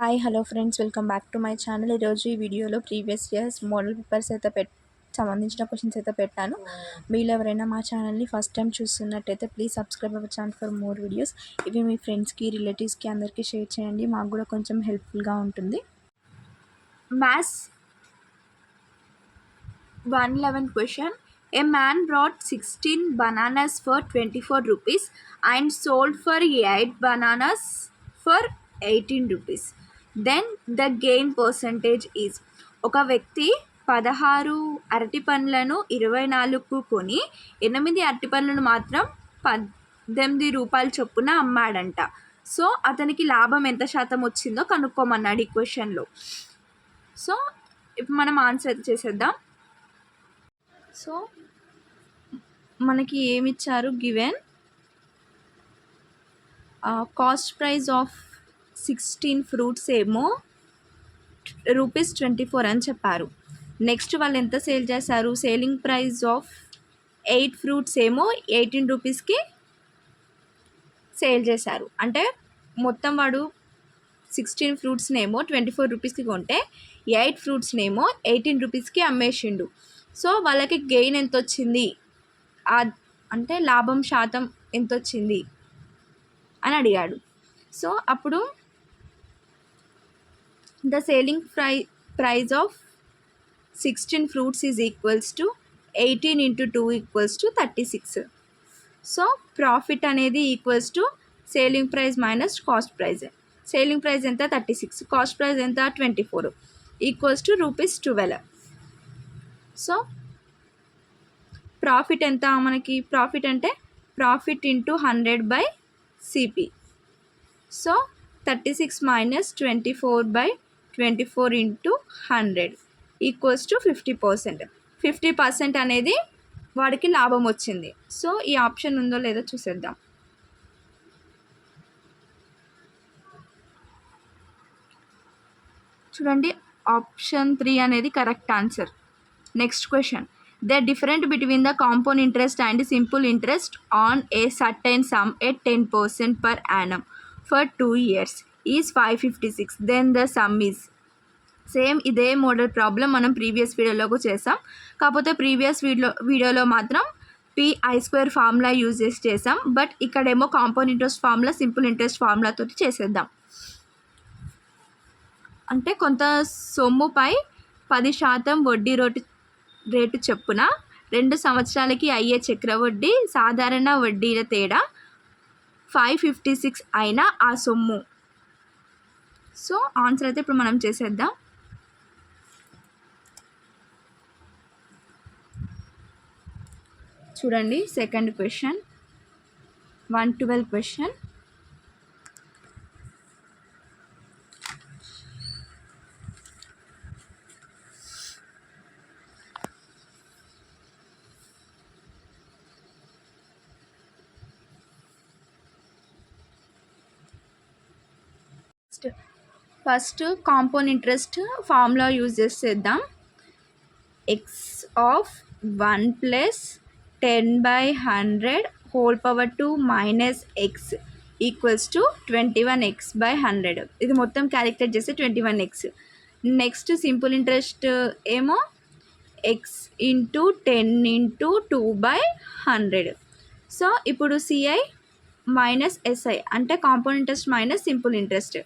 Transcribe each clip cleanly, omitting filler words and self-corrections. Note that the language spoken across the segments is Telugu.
Hi hello friends, welcome back to my channel. ఈరోజు ఈ వీడియోలో ప్రీవియస్ ఇయర్స్ మోడల్ పేపర్స్ అయితే సంబంధించిన క్వశ్చన్స్ అయితే పెట్టాను. మీరు ఎవరైనా మా ఛానల్ని ఫస్ట్ టైం చూస్తున్నట్టయితే please subscribe our channel for more videos. ఇవి మీ ఫ్రెండ్స్కి, రిలేటివ్స్కి అందరికీ షేర్ చేయండి. మాకు కూడా కొంచెం హెల్ప్ఫుల్గా ఉంటుంది. Maths 111 question. A man brought 16 bananas for 24 rupees and sold for 8 bananas for 18 rupees. Then the gain percentage is. ఒక వ్యక్తి 16 అరటి పండ్లను 24కు కొని 8 అరటి పండ్లను మాత్రం 18 రూపాయల చొప్పున అమ్మాడంట. సో అతనికి లాభం ఎంత శాతం వచ్చిందో కనుక్కోమన్నాడు ఈ క్వశ్చన్లో. సో ఇప్పుడు మనం ఆన్సర్ అయితే చేసేద్దాం. సో మనకి ఏమిచ్చారు, given cost price of 16 fruits ఏమో ₹24 అని చెప్పారు. నెక్స్ట్ వాళ్ళు ఎంత సేల్ చేశారు, సేలింగ్ ప్రైస్ ఆఫ్ 8 ఫ్రూట్స్ ఏమో 18 రూపీస్కి సేల్ చేశారు. అంటే మొత్తం వాడు 16 ఫ్రూట్స్నేమో 24 రూపీస్కి కొంటే 8 ఫ్రూట్స్నేమో 18 రూపీస్కి అమ్మేసిండు. సో వాళ్ళకి గెయిన్ ఎంత వచ్చింది, అంటే లాభం శాతం ఎంత వచ్చింది అని అడిగాడు. సో అప్పుడు the selling price of 16 fruits is equals to 18 × 2 = 36. So profit అనేది equals to selling price minus cost price. Selling price ఎంత 36, కాస్ట్ ప్రైస్ ఎంత 24, ఈక్వల్స్ టు ₹12. సో ప్రాఫిట్ ఎంత, మనకి ప్రాఫిట్ అంటే profit into 100/CP. So 36 - 24/24 × 100 equals to 50%. 50% అనేది వాడికి లాభం వచ్చింది. సో ఈ ఆప్షన్ ఉందో లేదో చూసేద్దాం. చూడండి, ఆప్షన్ 3 అనేది correct answer. Next question. The difference between the compound interest and simple interest on a certain sum at 10% per annum for 2 years is 556. Then the sum is. Same ఇదే మోడల్ ప్రాబ్లం మనం ప్రీవియస్ వీడియోలో చేసాం. కాకపోతే ప్రీవియస్ వీడియోలో మాత్రం PI² ఫార్ములా యూజ్ చేసాం. బట్ ఇక్కడేమో compound interest formula, simple interest ఫార్ములాతో చేసేద్దాం. అంటే కొంత సొమ్ముపై 10% వడ్డీ రేటు చొప్పున 2 సంవత్సరాలకి అయ్యే చక్రవడ్డీ సాధారణ వడ్డీల తేడా 556 అయిన ఆ సొమ్ము. సో ఆన్సర్ అయితే ఇప్పుడు మనం చేసేద్దాం. చూడండి, second question, 112 question. First compound interest formula use చేసేద్దాం. x of 1 + 10/100 - x equals to 21x/100. ఇది మొత్తం క్యాలిక్యులేట్ చేస్తే 21x. నెక్స్ట్ సింపుల్ ఇంట్రెస్ట్ ఏమో x × 10 × 2/100. సో ఇప్పుడు CI - SI అంటే compound interest minus simple interest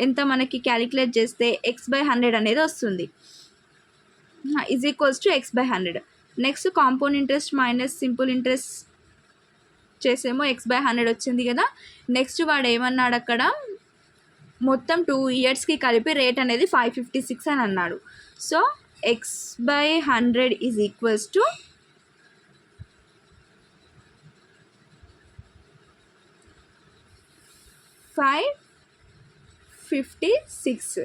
ఎంత మనకి క్యాలిక్యులేట్ చేస్తే x/100 అనేది వస్తుంది, is equals to x/100. Next compound interest minus simple interest చేసేమో x/100 వచ్చింది కదా. నెక్స్ట్ వాడు ఏమన్నాడు, అక్కడ మొత్తం 2 ఇయర్స్కి కలిపి రేట్ అనేది 556 అని అన్నాడు. So x/100 is equals to 556.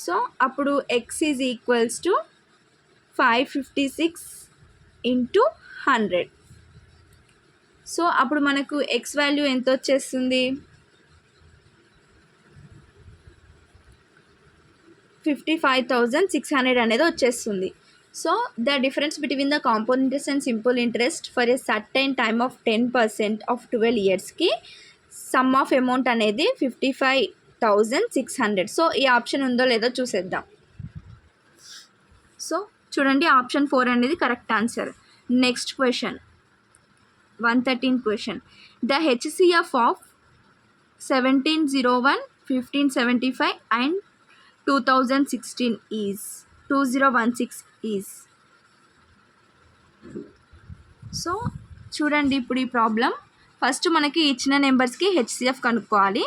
So అప్పుడు x is equals to 556 × 100. So అప్పుడు మనకు x వాల్యూ ఎంత వచ్చేస్తుంది, 55,600 అనేది వచ్చేస్తుంది. So the difference between the compound interest and simple interest for a certain time of 10% of 12 ఇయర్స్కి సమ్ ఆఫ్ అమౌంట్ అనేది 1600. సో ఈ ఆప్షన్ ఉందో లేదో చూసేద్దాం. సో చూడండి ఆప్షన్ 4 అనేది correct answer. Next question 113 question. The HCF of 1701, 1575 and 2016 is 2016 is. So చూడండి ఇప్పుడు ఈ ప్రాబ్లం ఫస్ట్ మనకి ఇచ్చిన నెంబర్స్కి హెచ్సిఎఫ్ కనుక్కోవాలి.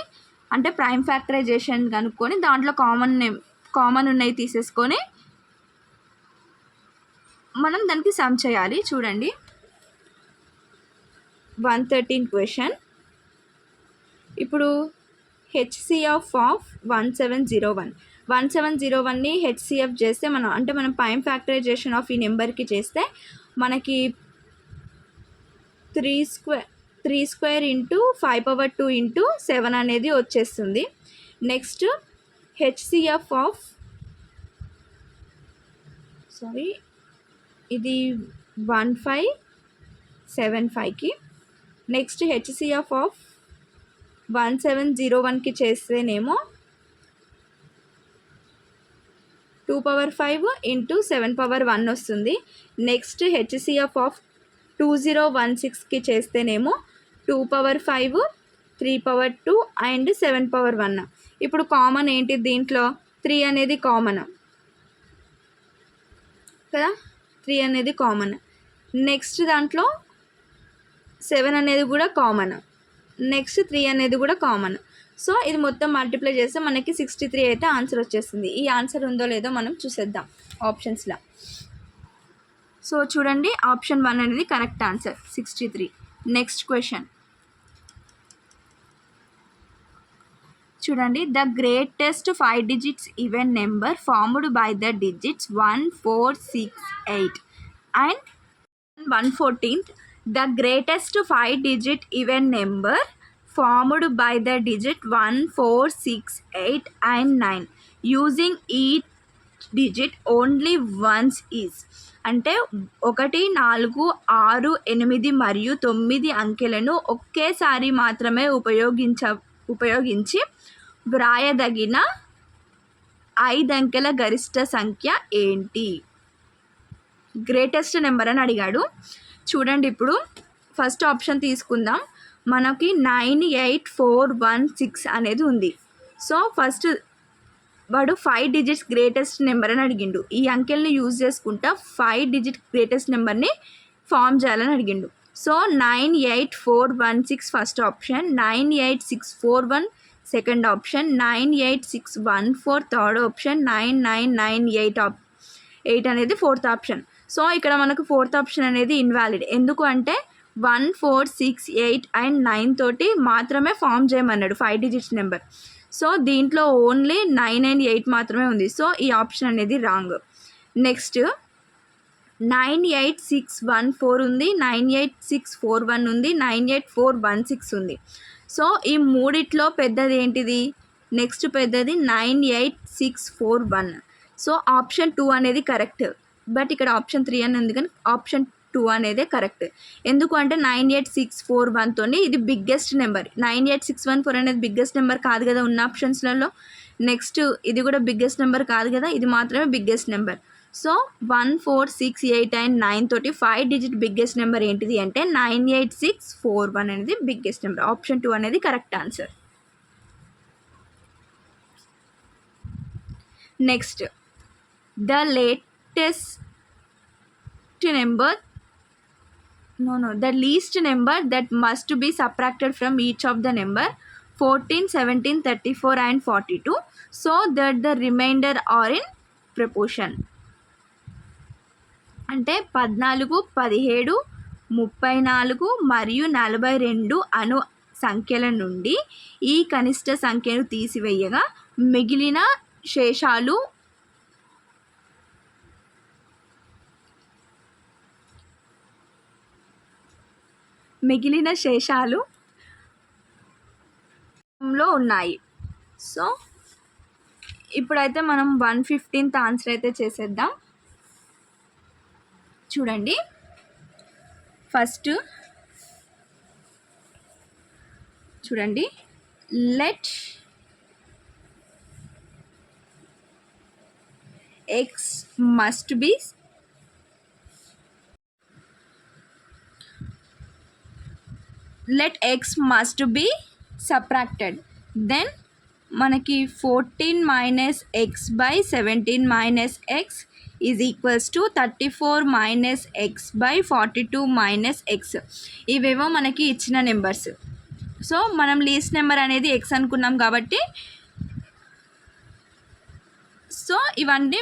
అంటే ప్రైమ్ ఫ్యాక్టరైజేషన్ కనుక్కొని దాంట్లో కామన్ ఉన్నాయి తీసేసుకొని మనం దానికి సమ్ చేయాలి. చూడండి 113 క్వశ్చన్. ఇప్పుడు హెచ్సిఎఫ్ ఆఫ్ 1701ని హెచ్సిఎఫ్ చేస్తే మనం ప్రైమ్ ఫ్యాక్టరైజేషన్ ఆఫ్ ఈ నెంబర్కి చేస్తే మనకి 3 స్క్వేర్ ఇంటూ 5/2 ఇంటూ 7 అనేది వచ్చేస్తుంది. నెక్స్ట్ హెచ్సిఎఫ్ ఆఫ్ ఇది 1575కి. నెక్స్ట్ హెచ్సిఎఫ్ ఆఫ్ 1701కి చేస్తేనేమో 2/5 ఇంటూ 7/1 వస్తుంది. నెక్స్ట్ హెచ్సిఎఫ్ ఆఫ్ 2016కి చేస్తేనేమో 2/5, 3/2 అండ్ 7/1. ఇప్పుడు కామన్ ఏంటి దీంట్లో 3 అనేది కామన్ కదా, 3 అనేది కామన్. నెక్స్ట్ దాంట్లో 7 అనేది కూడా కామన్. నెక్స్ట్ 3 అనేది కూడా కామన్. సో ఇది మొత్తం మల్టిప్లై చేస్తే మనకి 63 అయితే ఆన్సర్ వచ్చేస్తుంది. ఈ ఆన్సర్ ఉందో లేదో మనం చూసేద్దాం ఆప్షన్స్లో. సో చూడండి ఆప్షన్ 1 అనేది కరెక్ట్ ఆన్సర్ 63. నెక్స్ట్ క్వశ్చన్ చూడండి. The greatest 5 digits even number formed by the digits 1, 4, 6, 8 and 114th. The greatest 5 digit even number formed by the digit 1, 4, 6, 8 and 9 using each digit only once is. అంటే 1, 4, 6, 8 మరియు 9 అంకెలను ఒకేసారి మాత్రమే ఉపయోగించి వ్రాయదగిన 5 అంకెల గరిష్ట సంఖ్య ఏంటి? గ్రేటెస్ట్ నెంబర్ అని అడిగాడు. చూడండి ఇప్పుడు ఫస్ట్ ఆప్షన్ తీసుకుందాం. మనకి 98416 అనేది ఉంది. సో ఫస్ట్ వాడు 5 digits గ్రేటెస్ట్ నెంబర్ అని అడిగిండు. ఈ అంకెల్ని యూజ్ చేసుకుంటా 5 digit గ్రేటెస్ట్ నెంబర్ని ఫామ్ చేయాలని అడిగిండు. So 98416 first option, 98641 second option, 98614 third option, 9998 అనేది ఫోర్త్ ఆప్షన్. సో ఇక్కడ మనకు ఫోర్త్ ఆప్షన్ అనేది ఇన్వాలిడ్. ఎందుకు అంటే 1, 4, 6, 8 అండ్ 9 తోటి మాత్రమే ఫామ్ చేయమన్నాడు 5 digits నెంబర్. సో దీంట్లో ఓన్లీ 9 and 8 మాత్రమే ఉంది. సో ఈ ఆప్షన్ అనేది రాంగ్. నెక్స్ట్ 98614 ఉంది, 98641 ఉంది, 98416 ఉంది. సో ఈ మూడిట్లో పెద్దది ఏంటిది? నెక్స్ట్ పెద్దది 98641. సో ఆప్షన్ 2 అనేది కరెక్ట్. బట్ ఇక్కడ ఆప్షన్ 3 అని ఉంది కానీ ఆప్షన్ 2 అనేదే కరెక్ట్. ఎందుకు అంటే 98641 తోని ఇది బిగ్గెస్ట్ నెంబర్. 98614 అనేది బిగ్గెస్ట్ నెంబర్ కాదు కదా ఉన్న ఆప్షన్స్లలో. నెక్స్ట్ ఇది కూడా బిగ్గెస్ట్ నెంబర్ కాదు కదా, ఇది మాత్రమే బిగ్గెస్ట్ నెంబర్. సో 1, 4, 6, 8 and 9 తోటి 5 digit బిగ్గెస్ట్ నెంబర్ ఏంటిది అంటే 98641 అనేది బిగ్గెస్ట్ నెంబర్. ఆప్షన్ 2 అనేది correct answer. Next the least number that must be subtracted from each of the number 14, 17, 34 and 42 so that the remainder are in proportion. అంటే 14, 17, 34 మరియు 42 అను సంఖ్యల నుండి ఈ కనిష్ట సంఖ్యను తీసివేయగా మిగిలిన శేషాలు లో ఉన్నాయి. సో ఇప్పుడైతే మనం 115th ఆన్సర్ అయితే చేసేద్దాం. చూడండి ఫస్ట్ చూడండి let X must be let x must be subtracted, then మనకి 14 minus x by 17 minus x is equals to 34 minus x by 42 minus x. ఇవేమో మనకి ఇచ్చిన నెంబర్స్. సో మనం లీస్ట్ నెంబర్ అనేది x అనుకున్నాం కాబట్టి సో ఇవన్నీ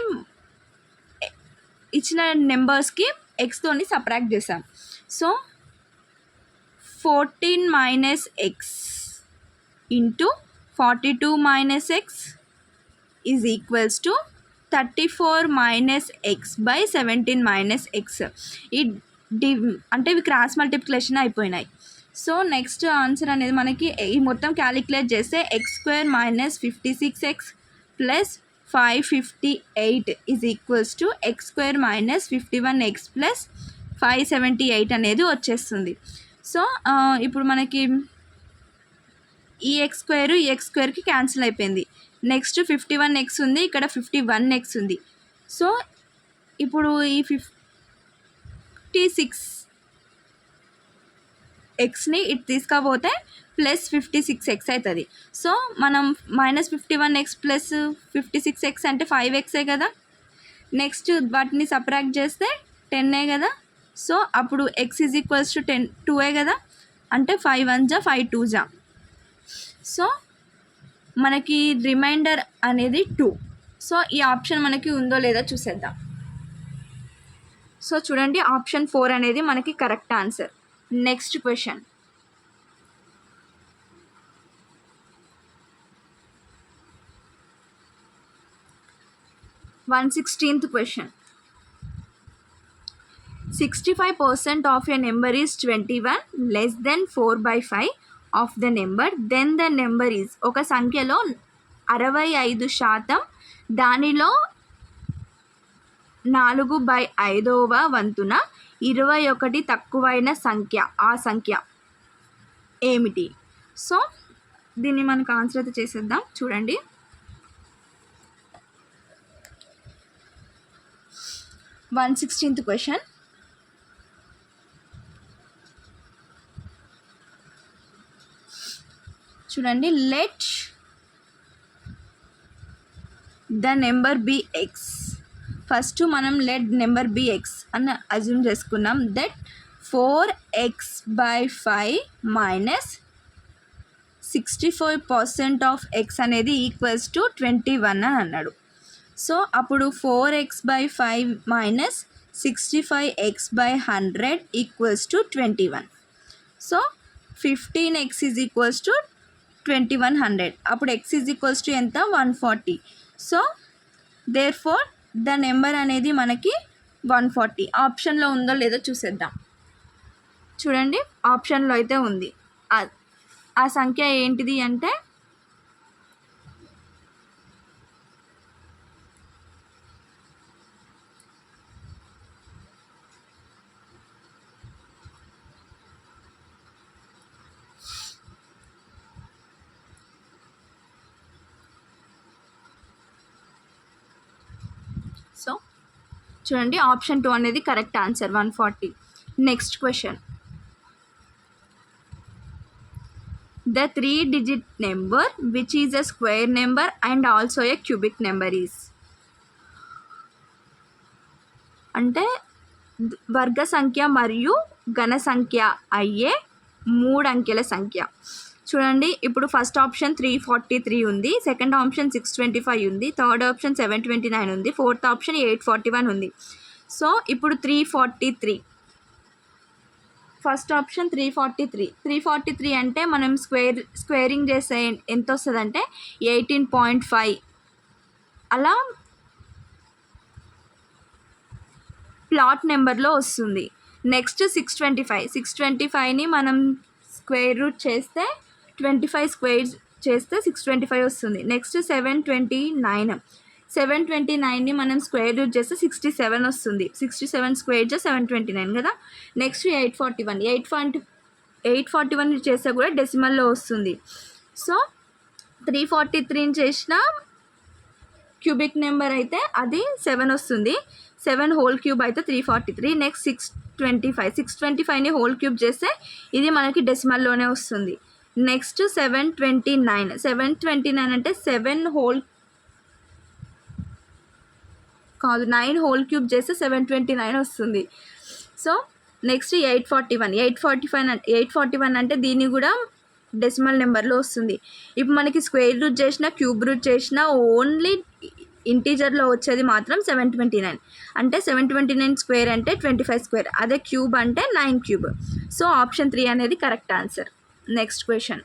ఇచ్చిన నెంబర్స్కి ఎక్స్తోని సబ్ట్రాక్ట్ చేసాం. So 14 minus x into 42 minus x is equals to 34 minus x by 17 minus x. అంటే ఇవి క్రాస్ మల్టిప్లికేషన్ అయిపోయినాయి. సో నెక్స్ట్ ఆన్సర్ అనేది మనకి ఈ మొత్తం క్యాలిక్యులేట్ చేస్తే X square minus 56x plus 558 is equals to X square minus 51x plus 578 అనేది వచ్చేస్తుంది. సో ఇప్పుడు మనకి ఈ ఎక్స్ స్క్వేర్కి క్యాన్సిల్ అయిపోయింది. నెక్స్ట్ 51x ఉంది, ఇక్కడ 51x ఉంది. సో ఇప్పుడు ఈ 56xని ఇటు తీసుకపోతే ప్లస్ 56x అవుతుంది. సో మనం మైనస్ 51x ప్లస్ 56x అంటే 5x కదా. నెక్స్ట్ వాటిని సబ్ట్రాక్ట్ చేస్తే 10 కదా. సో అప్పుడు x ఈజ్ ఈక్వల్స్ టు 2 కదా, అంటే 5 1 జా 5 2 జా. సో మనకి రిమైండర్ అనేది 2. సో ఈ ఆప్షన్ మనకి ఉందో లేదో చూసేద్దాం. సో చూడండి, ఆప్షన్ 4 అనేది మనకి correct answer. Next question, (116th question). 65% of a number is 21 less than 4/5 of the number, then the number is. ఒక సంఖ్యలో 65% దానిలో 4/5వ వంతున 21 తక్కువైన సంఖ్య, ఆ సంఖ్య ఏమిటి? సో దీన్ని మనకు ఆన్సర్ అయితే చేసేద్దాం. చూడండి, (116th question). చూడండి, let the number be x. First మనం లెట్ నెంబర్ బి ఎక్స్ అని అజ్యూమ్ చేసుకున్నాం. That 4x/5 minus 65% of x అనేది ఈక్వల్స్ టు 21 అని అన్నాడు. సో అప్పుడు 4x/5 minus 65x/100 equals to 21. So 15x is equals to 2100. అప్పుడు x ఈజ్ ఈక్వల్స్ టు ఎంత? 140. So therefore the number అనేది మనకి 140. ఆప్షన్లో ఉందో లేదో చూసేద్దాం. చూడండి, ఆప్షన్లో అయితే ఉంది. ఆ సంఖ్య ఏంటిది అంటే సో చూడండి, ఆప్షన్ 2 అనేది correct answer, 140. Next question, the 3-digit number which is a square number and also a cubic number is. అంటే వర్గ సంఖ్య మరియు ఘన సంఖ్య అయ్యే 3 అంకెల సంఖ్య. చూడండి, ఇప్పుడు ఫస్ట్ ఆప్షన్ 343 ఉంది, సెకండ్ ఆప్షన్ 625 ఉంది, థర్డ్ ఆప్షన్ 729 ఉంది, ఫోర్త్ ఆప్షన్ 841 ఉంది. సో ఇప్పుడు 343, ఫస్ట్ ఆప్షన్ 343 అంటే మనం స్క్వేరింగ్ చేస్తే ఎంత వస్తుంది అంటే 18.5 అలా ప్లాట్ నెంబర్లో వస్తుంది. నెక్స్ట్ 625ని మనం స్క్వేర్ రూట్ చేస్తే 25 స్క్వేర్ చేస్తే 625 వస్తుంది. నెక్స్ట్ 729ని మనం స్క్వేర్ రూట్ చేస్తే 67 వస్తుంది. 67 స్క్వేర్ చేస్తే 729 కదా. నెక్స్ట్ 841 చేస్తే కూడా డెసిమల్లో వస్తుంది. సో 343ని చేసిన క్యూబిక్ నెంబర్ అయితే అది 7 వస్తుంది. 7 హోల్ క్యూబ్ అయితే 343. నెక్స్ట్ 625ని హోల్ క్యూబ్ చేస్తే ఇది మనకి డెసిమల్లోనే వస్తుంది. నెక్స్ట్ 729 అంటే 9 హోల్ క్యూబ్ చేస్తే 729 వస్తుంది. సో నెక్స్ట్ 841 అంటే దీన్ని కూడా డెసిమల్ నెంబర్లో వస్తుంది. ఇప్పుడు మనకి స్క్వేర్ రూట్ చేసినా క్యూబ్ రూట్ చేసినా ఓన్లీ ఇంటీజర్లో వచ్చేది మాత్రం 729. అంటే 729 స్క్వేర్ అంటే 25 స్క్వేర్, అదే క్యూబ్ అంటే 9 క్యూబ్. సో ఆప్షన్ 3 అనేది correct answer. Next question.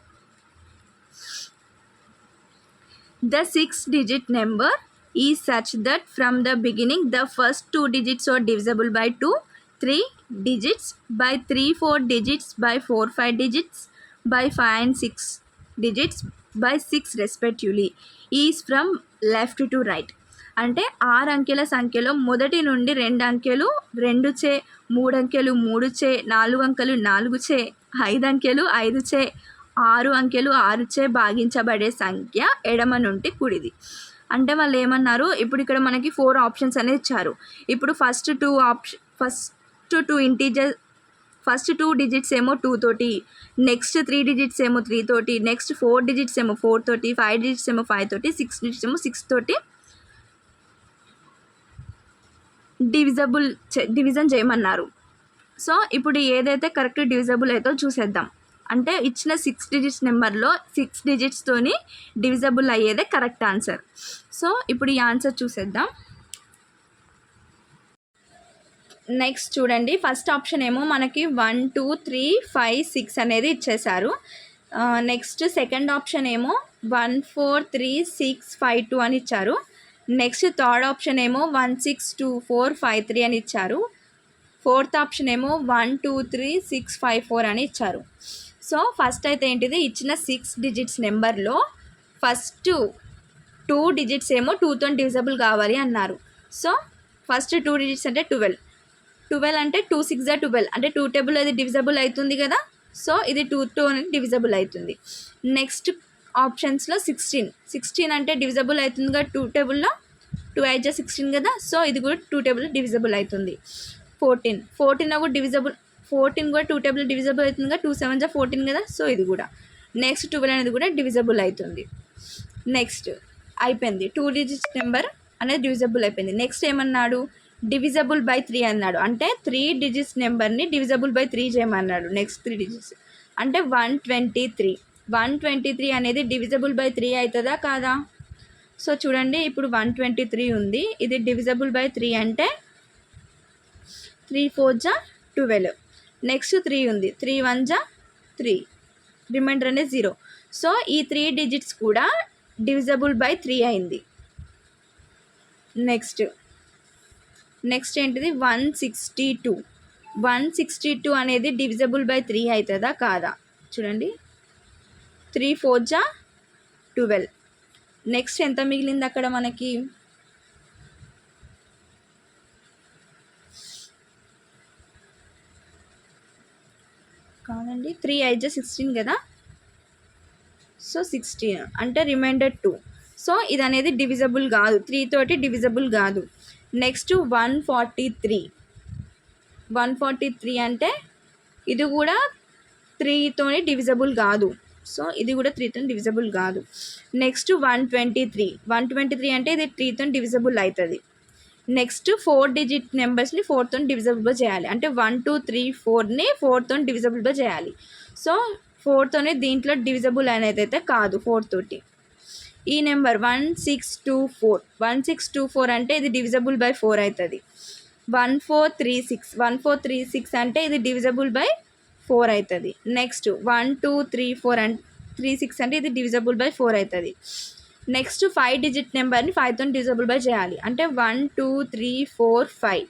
The 6-digit number is such that from the beginning the first 2 digits are divisible by 2, 3 digits by 3, 4 digits by 4, 5 digits by 5 and 6 digits by 6 respectively is from left to right. అంటే 6 అంకెల సంఖ్యలో మొదటి నుండి 2 అంకెలు 2 చే, 3 అంకెలు 3 చే, 4 అంకెలు 4 చే, 5 అంకెలు 5 చే, 6 అంకెలు 6 చే భాగించబడే సంఖ్య ఎడమ నుండి కుడిది. అంటే వాళ్ళు ఏమన్నారు, ఇప్పుడు ఇక్కడ మనకి 4 ఆప్షన్స్ అనేది ఇచ్చారు. ఇప్పుడు ఫస్ట్ టూ డిజిట్స్ ఏమో 2 తోటి, నెక్స్ట్ 3 డిజిట్స్ ఏమో 3 తోటి, నెక్స్ట్ 4 డిజిట్స్ ఏమో 4 తోటి, 5 డిజిట్స్ ఏమో 5 తోటి, 6 డిజిట్స్ ఏమో 6 తోటి డివిజన్ చేయమన్నారు. సో ఇప్పుడు ఏదైతే కరెక్ట్ డివిజబుల్ అయితే చూసేద్దాం. అంటే ఇచ్చిన 6 డిజిట్స్ నెంబర్లో 6 డిజిట్స్తోని డివిజబుల్ అయ్యేదే కరెక్ట్ ఆన్సర్. సో ఇప్పుడు ఈ ఆన్సర్ చూసేద్దాం. నెక్స్ట్ చూడండి, ఫస్ట్ ఆప్షన్ ఏమో మనకి 1 2 3 5 6 అనేది ఇచ్చేశారు. నెక్స్ట్ సెకండ్ ఆప్షన్ ఏమో 1 4 3 6 5 2 అని ఇచ్చారు. నెక్స్ట్ థర్డ్ ఆప్షన్ ఏమో 1 6 2 4 5 3 అని ఇచ్చారు. ఫోర్త్ ఆప్షన్ ఏమో 1 2 3 6 5 4 అని ఇచ్చారు. సో ఫస్ట్ అయితే ఏంటిది, ఇచ్చిన 6 డిజిట్స్ నెంబర్లో ఫస్ట్ 2 డిజిట్స్ ఏమో 2తో డివిజబుల్ కావాలి అన్నారు. సో ఫస్ట్ 2 డిజిట్స్ అంటే 12 అంటే 2 6 12 అంటే 2 టేబుల్ అది డివిజబుల్ అవుతుంది కదా. సో ఇది 2 అనేది డివిజబుల్ అవుతుంది. నెక్స్ట్ ఆప్షన్స్లో 16 అంటే డివిజబుల్ అవుతుంది కదా 2 టేబుల్లో, 2 8 16 కదా. సో ఇది కూడా 2 టేబుల్ డివిజబుల్ అవుతుంది. 14 కూడా డివిజబుల్, 14 కూడా 2 టేబుల్ డివిజబుల్ అవుతుంది కదా, 2 7 14 కదా. సో ఇది కూడా నెక్స్ట్ 12 అనేది కూడా డివిజబుల్ అవుతుంది. నెక్స్ట్ అయిపోయింది, 2 డిజిట్స్ నెంబర్ అనేది డివిజబుల్ అయిపోయింది. నెక్స్ట్ ఏమన్నాడు, డివిజబుల్ బై 3 అన్నాడు. అంటే 3 డిజిట్స్ నెంబర్ని డివిజబుల్ బై 3 చేయమన్నాడు. నెక్స్ట్ 3 డిజిట్స్ అంటే 123 అనేది డివిజబుల్ బై 3 అవుతుందా కాదా? సో చూడండి, ఇప్పుడు 123 ఉంది, ఇది డివిజబుల్ బై 3 అంటే 3 4 12. నెక్స్ట్ 3 ఉంది, 3 1 3, రిమైండర్ అనేది 0. సో ఈ 3 డిజిట్స్ కూడా డివిజబుల్ బై 3 అయింది. నెక్స్ట్ ఏంటిది 162 అనేది డివిజబుల్ బై 3 అవుతుందా కాదా? చూడండి, 3 4 12. నెక్స్ట్ ఎంత మిగిలింది అక్కడ మనకి, కాదండి 3 8 16 కదా. సో 16 అంటే రిమైండర్ 2. సో ఇది అనేది డివిజబుల్ కాదు, 3 తోటి డివిజబుల్ కాదు. నెక్స్ట్ 143 అంటే ఇది కూడా 3తోనే డివిజబుల్ కాదు. సో ఇది కూడా 3తో డివిజబుల్ కాదు. నెక్స్ట్ 123 అంటే ఇది 3తో డివిజబుల్ అవుతుంది. నెక్స్ట్ 4 డిజిట్ నెంబర్స్ని 4తో డివిజబుల్గా చేయాలి. అంటే 1 2 3 4ని 4తో డివిజబుల్గా చేయాలి. సో 4తోనే దీంట్లో డివిజబుల్ అనేది అయితే కాదు 4 తోటి. ఈ నెంబర్ 1624 అంటే ఇది డివిజబుల్ బై 4 అవుతుంది. 1436 అంటే ఇది డివిజబుల్ బై 4 అవుతుంది. నెక్స్ట్ 1 2 3 4 అంటే 36 అంటే ఇది డివిజబుల్ బై 4 అవుతుంది. నెక్స్ట్ 5 డిజిట్ నెంబర్ని 5తో డివిజబుల్ బై చేయాలి. అంటే 1 2 3 4 5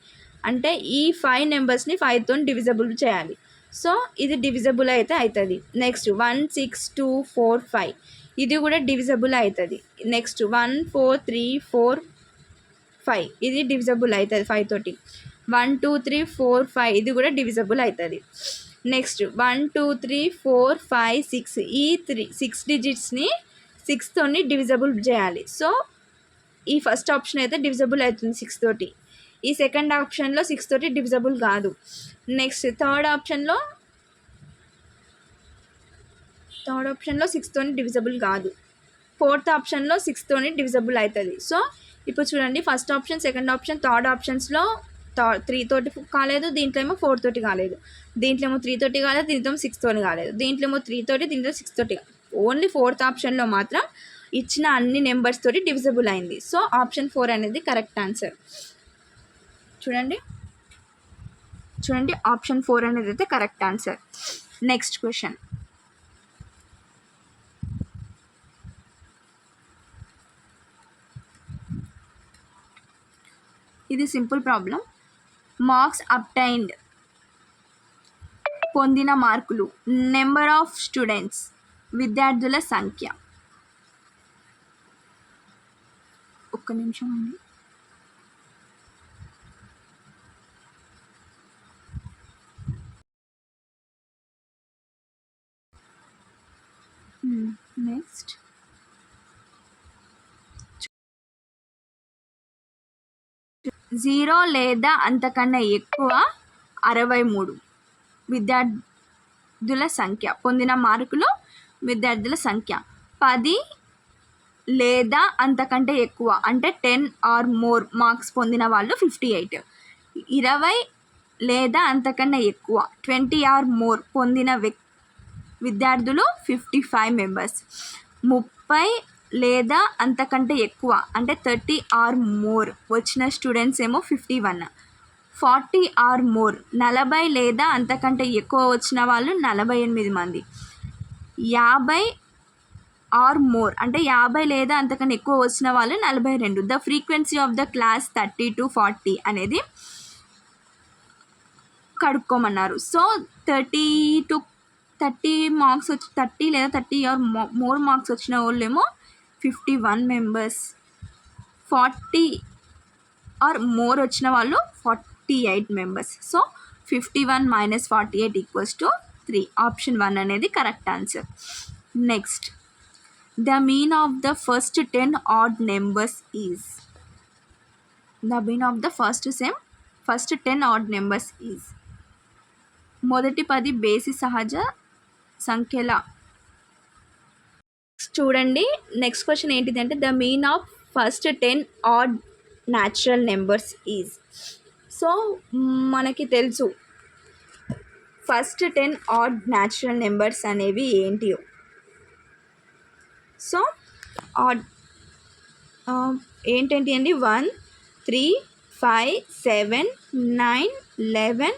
అంటే ఈ 5 నెంబర్స్ని 5తో డివిజబుల్ చేయాలి. సో ఇది డివిజబుల్ అయితే అవుతుంది. నెక్స్ట్ 1 6 2 4 5 ఇది కూడా డివిజబుల్ అవుతుంది. నెక్స్ట్ 1 4 3 4 5 ఇది డివిజబుల్ అవుతుంది 5 తోటి. 1 2 3 4 5 ఇది కూడా డివిజబుల్ అవుతుంది. నెక్స్ట్ 1 2 3 4 5 6 ఈ 6 డిజిట్స్ని 6తోని డివిజబుల్ చేయాలి. సో ఈ ఫస్ట్ ఆప్షన్ అయితే డివిజబుల్ అవుతుంది 6 తోటి. ఈ సెకండ్ ఆప్షన్లో 6 తోటి డివిజబుల్ కాదు. నెక్స్ట్ థర్డ్ ఆప్షన్లో 6 తోని డివిజబుల్ కాదు. ఫోర్త్ ఆప్షన్లో 6 తోని డివిజబుల్ అవుతుంది. సో ఇప్పుడు చూడండి, first option, second option, third ఆప్షన్స్లో 3 తోటి కాలేదు, దీంట్లో ఏమో 4 తోటి కాలేదు, దీంట్లో ఏమో 3 తోటి కాలేదు, దీంట్లో 6 తోటి కాలేదు, దీంట్లో ఏమో 3 తోటి, దీంట్లో 6 తోటి. ఓన్లీ ఫోర్త్ ఆప్షన్లో మాత్రం ఇచ్చిన అన్ని నెంబర్స్ తోటి డివిజబుల్ అయింది. సో ఆప్షన్ 4 అనేది కరెక్ట్ ఆన్సర్. చూడండి ఆప్షన్ 4 అనేది అయితే కరెక్ట్ ఆన్సర్. Next question. ఇది సింపుల్ ప్రాబ్లం. మార్క్స్ అబ్టైన్డ్, పొందిన మార్కులు, నెంబర్ ఆఫ్ స్టూడెంట్స్, విద్యార్థుల సంఖ్య. ఒక్క నిమిషం అండి. నెక్స్ట్ 0 లేదా అంతకన్నా ఎక్కువ 63 విద్యార్థుల సంఖ్య. పొందిన మార్కులు, విద్యార్థుల సంఖ్య. 10 లేదా అంతకంటే ఎక్కువ అంటే 10 ఆర్ మోర్ మార్క్స్ పొందిన వాళ్ళు 58. 20 లేదా అంతకన్నా ఎక్కువ 20 ఆర్ మోర్ పొందిన విద్యార్థులు 55 మెంబర్స్. 30 లేదా అంతకంటే ఎక్కువ అంటే 30 ఆర్ మోర్ వచ్చిన స్టూడెంట్స్ ఏమో 51. 40 ఆర్ మోర్ 40 లేదా అంతకంటే ఎక్కువ వచ్చిన వాళ్ళు 48 మంది. 50 ఆర్ మోర్ అంటే 50 లేదా అంతకన్నా ఎక్కువ వచ్చిన వాళ్ళు 42. The frequency of the class 30 to 40 అనేది కడుక్కోమన్నారు. సో 30 మార్క్స్ వచ్చి 30 లేదా 30 ఆర్ మోర్ మార్క్స్ వచ్చిన వాళ్ళేమో 51 మెంబర్స్. 40 ఆర్ మోర్ వచ్చిన వాళ్ళు 48 మెంబర్స్. సో 51 - 48 = 3. ఆప్షన్ 1 అనేది correct answer. Next, the mean of the first 10 odd numbers is. The mean of the first 10 odd numbers is. మొదటి 10 బేసి సహజ సంఖ్యల. చూడండి, నెక్స్ట్ క్వశ్చన్ ఏంటిది అంటే the mean of first 10 add natural numbers is. So మనకి తెలుసు ఫస్ట్ 10 ఆడ్ న్యాచురల్ నెంబర్స్ అనేవి ఏంటియో. సో ఆడ్ ఏంటంటే అండి 1, 3, 5, 7, 9, 11,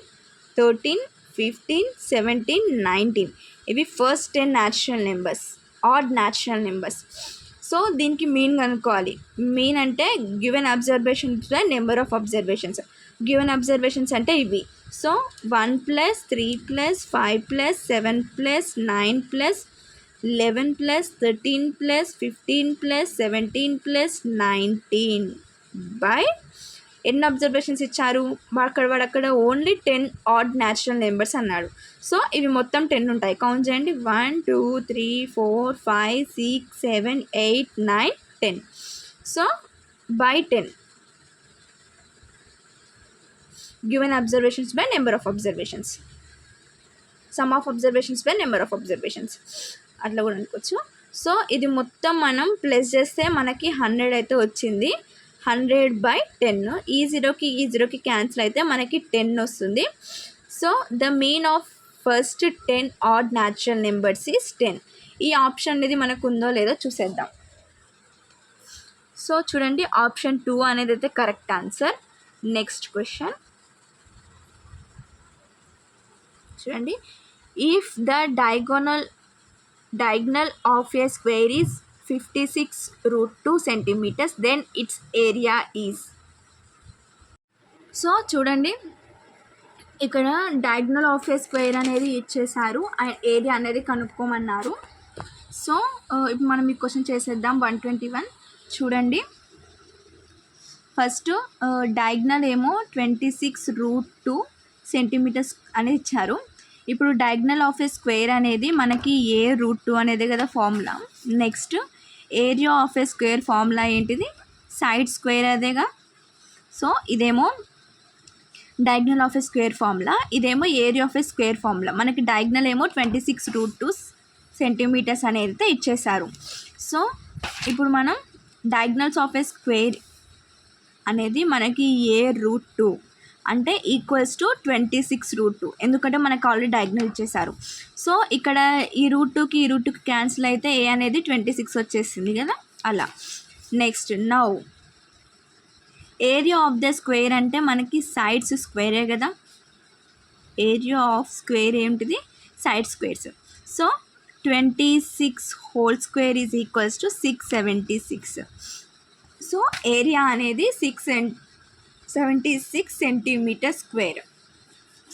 13, 15, 17, 19 ఇవి first 10 natural numbers, add natural numbers. So దీనికి మీన్ కనుక్కోవాలి. మీన్ అంటే given observations by number of observations. Given observations అంటే ఇవి. సో 1 + 3 + 5 + 7 + 9 + 11 + 13 + 15 + 17 + 19 బై ఎన్ని అబ్జర్వేషన్స్ ఇచ్చారు వాడు అక్కడ ఓన్లీ 10 ఆడ్ న్యాచురల్ నెంబర్స్ అన్నాడు. సో ఇవి మొత్తం 10 ఉంటాయి. కౌంట్ చేయండి. 1, 2, 3, 4, 5, 6, 7, 8, 9, 10. So by 10 given observations by number of observations. Some of observations by number of observations అట్లా కూడా అనుకోవచ్చు. సో ఇది మొత్తం మనం ప్లస్ చేస్తే మనకి 100 అయితే వచ్చింది. 100/10. ఈ 0కి క్యాన్సిల్ అయితే మనకి 10 వస్తుంది. So the mean of first 10 add natural numbers is 10. ఈ ఆప్షన్ అనేది మనకు ఉందో లేదో చూసేద్దాం. సో చూడండి, ఆప్షన్ 2 అనేది అయితే కరెక్ట్ ఆన్సర్. నెక్స్ట్ క్వశ్చన్ చూడండి. If the diagonal of a square is 56√2 centimeters, then its area is. So చూడండి, ఇక్కడ డయాగోనల్ ఆఫ్ ఏ స్క్వేర్ అనేది ఇచ్చేసారు, ఏరియా అనేది కనుక్కోమన్నారు. సో ఇప్పుడు మనం ఈ క్వశ్చన్ చేసేద్దాం. 121 చూడండి. ఫస్ట్ డయాగోనల్ ఏమో 26√2 centimeters అనేది ఇచ్చారు. ఇప్పుడు డయాగోనల్ ఆఫ్ ఏ స్క్వేర్ అనేది మనకి a√2 అనేది కదా formula. Next area of a square formula ఏంటిది? సైడ్ స్క్వేర్ అదేగా. సో ఇదేమో diagonal of a square formula, ఇదేమో area of a square formula. మనకి డయాగ్నల్ ఏమో 26√2 సెంటీమీటర్స్ అనేది ఇచ్చేసారు. సో ఇప్పుడు మనం డయాగ్నల్స్ ఆఫ్ ఎ స్క్వేర్ అనేది మనకి a√2 అంటే ఈక్వల్స్ టు 26√2, ఎందుకంటే మనకు ఆల్రెడీ డయాగ్నల్ ఇచ్చేసారు. సో ఇక్కడ ఈ √2కి ఈ √2కి క్యాన్సిల్ అయితే a అనేది 26 వచ్చేసింది కదా అలా. Next now area of the square అంటే మనకి సైడ్స్ స్క్వేరే కదా. ఏరియా ఆఫ్ స్క్వేర్ ఏంటిది? Side squares. So 26 whole square is equals to 676. So area అనేది 676 సెంటీమీటర్ స్క్వేర్.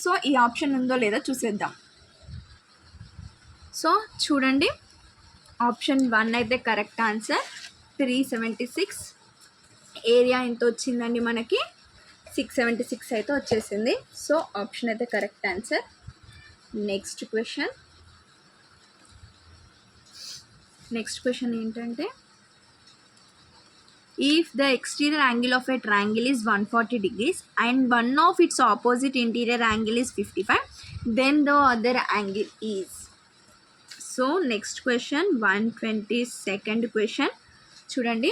సో ఈ ఆప్షన్ ఉందో లేదో చూసేద్దాం. సో చూడండి, ఆప్షన్ 1 అయితే కరెక్ట్ ఆన్సర్ 376. ఏరియా ఎంత వచ్చిందండి మనకి? 676 అయితే వచ్చేసింది. సో ఆప్షన్ అయితే కరెక్ట్ ఆన్సర్. నెక్స్ట్ క్వశ్చన్ ఏంటంటే, if the exterior angle of a triangle is 140 degrees and one of its opposite interior angle is 55, then the other angle is. So next question, 122nd question చూడండి.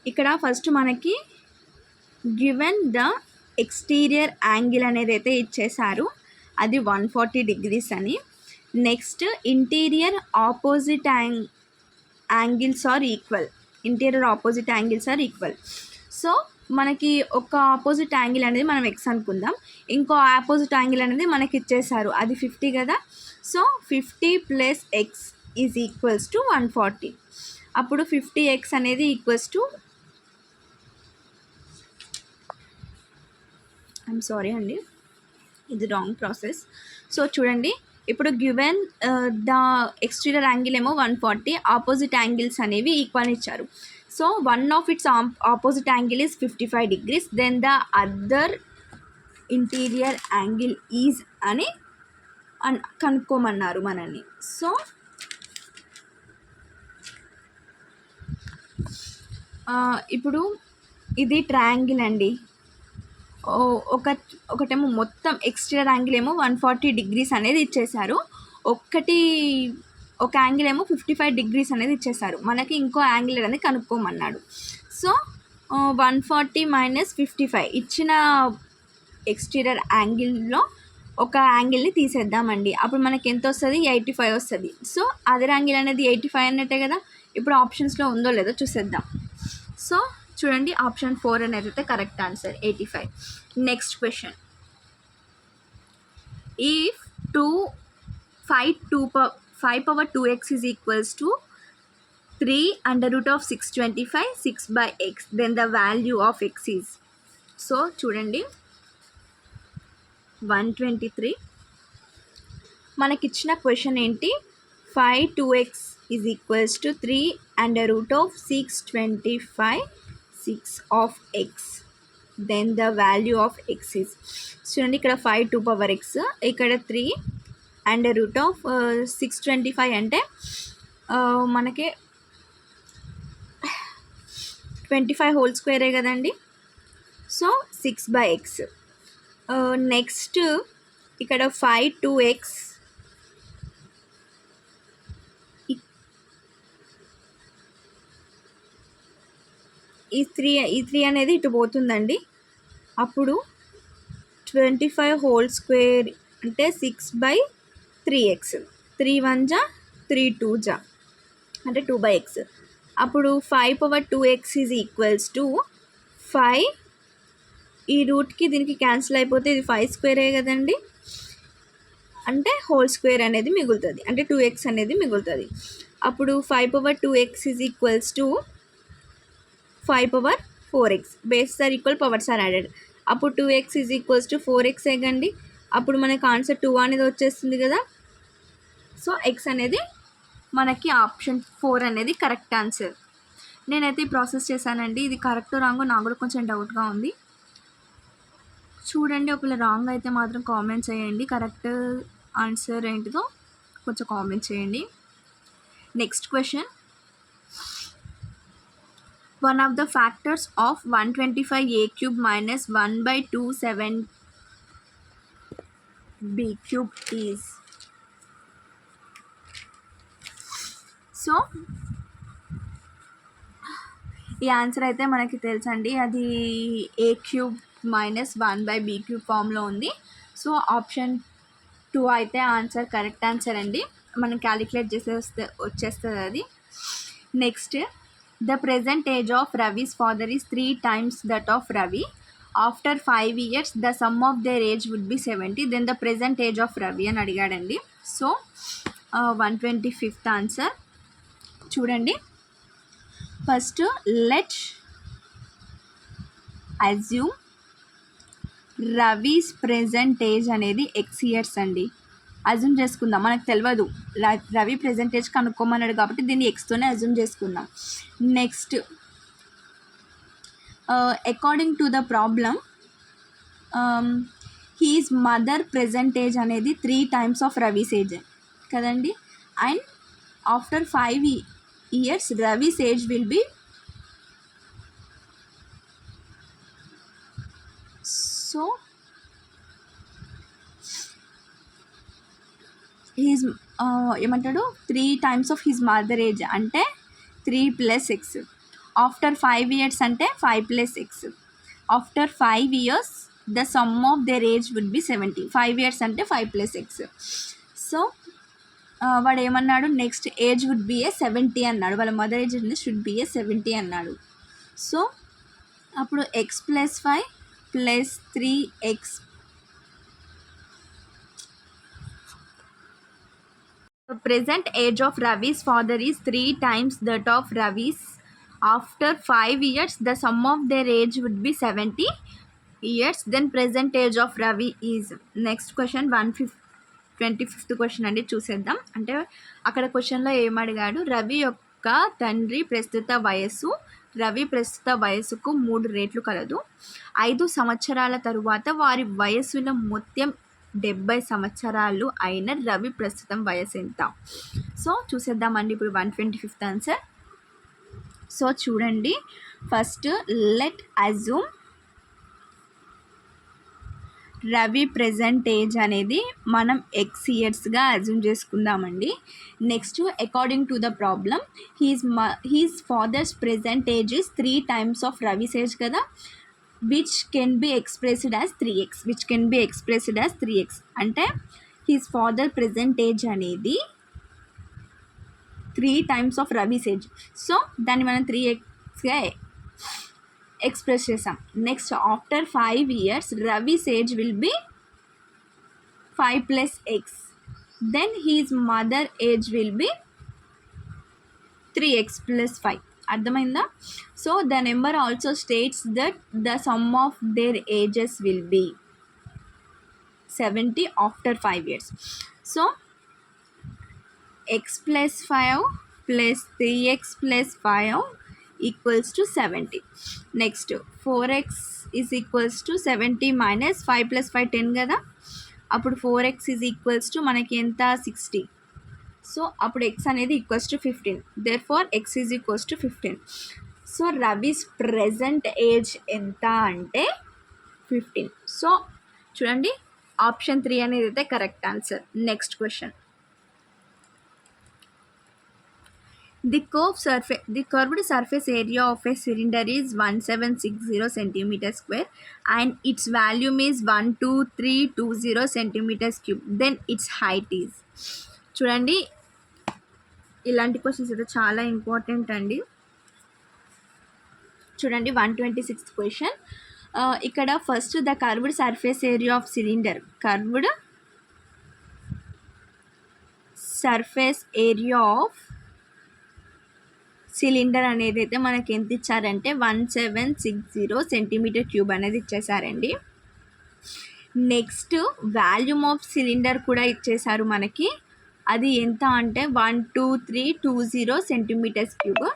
ఇక్కడ ఫస్ట్ మనకి గివెన్ ద ఎక్స్టీరియర్ యాంగిల్ అనేది అయితే ఇచ్చేసారు, అది 140 డిగ్రీస్ అని. Next interior opposite angles are equal. Interior opposite angles are equal. So మనకి ఒక ఆపోజిట్ యాంగిల్ అనేది మనం ఎక్స్ అనుకుందాం, ఇంకో ఆపోజిట్ యాంగిల్ అనేది మనకి ఇచ్చేసారు, అది 50 కదా. So 50 + x is equals to 140. అప్పుడు 50x అనేది ఈక్వల్స్ టు, ఐఎమ్ సారీ అండి, ఇది రాంగ్ ప్రాసెస్. సో చూడండి, ఇప్పుడు గివెన్ ద ఎక్స్టీరియర్ యాంగిల్ ఏమో 140, ఆపోజిట్ యాంగిల్స్ అనేవి ఈక్వల్ ఇచ్చారు. So one of its opposite angle is 55 degrees, then the other interior angle is అని కనుక్కోమన్నారు మనల్ని. సో ఇప్పుడు ఇది ట్రయాంగిల్ అండి. ఒకటేమో మొత్తం ఎక్స్టీరియర్ యాంగిల్ ఏమో 140 డిగ్రీస్ అనేది ఇచ్చేసారు, ఒక యాంగిల్ ఏమో 55 డిగ్రీస్ అనేది ఇచ్చేసారు. మనకి ఇంకో యాంగిల్ అనేది కనుక్కోమన్నాడు. సో 140 - 55 ఇచ్చిన ఎక్స్టీరియర్ యాంగిల్లో ఒక యాంగిల్ని తీసేద్దామండి. అప్పుడు మనకి ఎంత వస్తుంది? 85 వస్తుంది. సో అదర్ యాంగిల్ అనేది 85 అన్నట్టే కదా. ఇప్పుడు ఆప్షన్స్లో ఉందో లేదో చూసేద్దాం. సో చూడండి, ఆప్షన్ 4 అనేది అయితే correct answer, 85. Next question, if 5 power 2x is equals to 3 √625 6/x, then the value of x is. So చూడండి, 123 మనకిచ్చిన క్వశ్చన్ ఏంటి? 5 2x is equals to 3 √625 6/x, then the value of x is. చూడండి, ఇక్కడ 5 2 power x, ఇక్కడ 3 √625 అంటే మనకి 25 హోల్ స్క్వేరే కదండి. So 6/x. నెక్స్ట్ ఇక్కడ 5 2x, ఈ 3 అనేది ఇటు పోతుందండి. అప్పుడు 25 హోల్ స్క్వేర్ అంటే 6/3x, 3 1 జా 3 2 జా అంటే 2/x. అప్పుడు 5 power 2x is equals to 5, ఈ రూట్కి దీనికి క్యాన్సిల్ అయిపోతే ఇది 5 స్క్వేరే కదండి, అంటే హోల్ స్క్వేర్ అనేది మిగులుతుంది, అంటే 2x అనేది మిగులుతుంది. అప్పుడు 5 power 2x is equals to 5 power 4x, base are equal, powers are added. అప్పుడు 2x is equals to 4x అయ్యండి. అప్పుడు మనకి ఆన్సర్ 2 అనేది వచ్చేస్తుంది కదా. సో x అనేది మనకి ఆప్షన్ 4 అనేది కరెక్ట్ ఆన్సర్. నేనైతే ఈ ప్రాసెస్ చేశానండి, ఇది కరెక్ట్ రాంగో నాకు కూడా కొంచెం డౌట్గా ఉంది. చూడండి, ఒకవేళ రాంగ్ అయితే మాత్రం కామెంట్ చేయండి, కరెక్ట్ ఆన్సర్ ఏంటిదో కొంచెం కామెంట్ చేయండి. Next question, One of the factors of 125a cube minus 1/27b cube is. So ఈ ఆన్సర్ అయితే మనకి తెలుసండి, అది a cube minus 1/b cube ఫామ్లో ఉంది. సో ఆప్షన్ 2 అయితే ఆన్సర్ కరెక్ట్ ఆన్సర్ అండి. మనం క్యాలిక్యులేట్ వచ్చేస్తుంది అది. Next, the present age of Ravi's father is 3 times that of Ravi. After 5 years the sum of their age would be 70. Then the present age of Ravi అని అడిగాడండి. సో 125th ఆన్సర్ చూడండి. First let assume Ravi's present age అనేది ఎక్స్ ఇయర్స్ అండి. అజ్యూమ్ చేసుకుందాం, మనకు తెలియదు, రవి ప్రెజెంట్ ఏజ్ కనుక్కోమన్నాడు కాబట్టి దీన్ని ఎక్స్తోనే అజ్యూమ్ చేసుకుందాం. Next, according to the problem his mother present age అనేది 3 times ఆఫ్ రవీస్ ఏజ్ కదండి. And after 5 years Ravi's age will be, so he's ఏమంటాడు 3 times of his mother age అంటే 3 + x. ఆఫ్టర్ 5 years అంటే 5 + x. After 5 years the sum of their age would be 70. 5 years అంటే 5 + x. సో వాడు ఏమన్నాడు, నెక్స్ట్ ఏజ్ వుడ్ బి ఏ 70 అన్నాడు. వాళ్ళ మదర్ ఏజ్ షుడ్ బి ఏ 70 అన్నాడు. సో అప్పుడు x + 5 + 3x. The present age of Ravi's father is 3 times that of Ravi's. After 5 years, the sum of their age would be 70 years. Then present age of Ravi is. Next question, 125th question అండి, చూసేద్దాం. అంటే అక్కడ క్వశ్చన్లో ఏమడిగాడు, రవి యొక్క తండ్రి ప్రస్తుత వయస్సు, రవి ప్రస్తుత వయస్సుకు 3 రెట్లు కలదు. 5 సంవత్సరాల తరువాత వారి వయస్సుల మొత్తం 70 సంవత్సరాలు అయిన రవి ప్రస్తుతం వయసు ఎంత? సో చూసేద్దామండి ఇప్పుడు 125th ఆన్సర్. సో చూడండి, first let assume Ravi present age అనేది మనం ఎక్స్ ఇయర్స్గా అజ్యూమ్ చేసుకుందామండి. Next, according to the problem his father's present age is 3 times of Ravi's age కదా, which can be expressed as 3x. అంటే his father present age అనేది 3 times of Ravi's age. So దాన్ని మనం 3xగా ఎక్స్ప్రెస్ చేసాం. Next, after 5 years Ravi's age will be 5 + x. Then his mother age will be 3x + 5. అర్థమైందా? So the number also states that the sum of their ages will be 70 after 5 years. So x + 5 + 3x + 5 equals to 70. Next, 4x is equals to 70 - 5 + 5 10 కదా, అప్పుడు 4x ఈజ్ ఈక్వల్స్ టు మనకి ఎంత 60. సో అప్పుడు x అనేది equals to 15. Therefore x is equals to 15. So Ravi's present age ఎంత అంటే 15. సో చూడండి, ఆప్షన్ 3 అనేది అయితే correct answer. Next question, the curved surface area of a cylinder is 1760 cm², and its volume is 12320 cm³. then its height is. చూడండి, ఇలాంటి క్వశ్చన్స్ అయితే చాలా ఇంపార్టెంట్ అండి. చూడండి, 126th క్వశ్చన్. ఇక్కడ first the curved surface area of cylinder, curved surface area of cylinder అనేది అయితే మనకి ఎంత ఇచ్చారంటే 1760 cm³ అనేది ఇచ్చేసారండి. నెక్స్ట్, వాల్యూమ్ ఆఫ్ సిలిండర్ కూడా ఇచ్చేసారు మనకి, అది ఎంత అంటే 12320 cm³.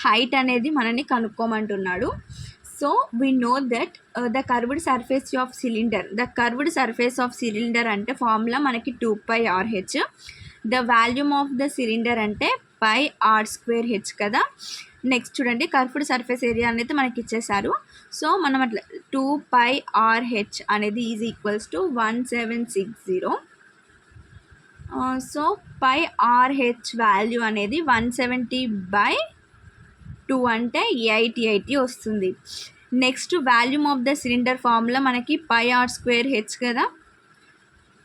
హైట్ అనేది మనని కనుక్కోమంటున్నాడు. So we know that the curved surface of cylinder అంటే ఫార్ములా మనకి 2πRh. The volume of the cylinder అంటే πr² h కదా. నెక్స్ట్ చూడండి కర్వ్డ్ సర్ఫేస్ ఏరియా అనేది మనకి ఇచ్చేసారు. సో మనం అట్లా 2πRH అనేది is equals to 1760. So πRH value అనేది 170/2 అంటే 880 వస్తుంది. Next volume of the cylinder formula మనకి πr²h కదా,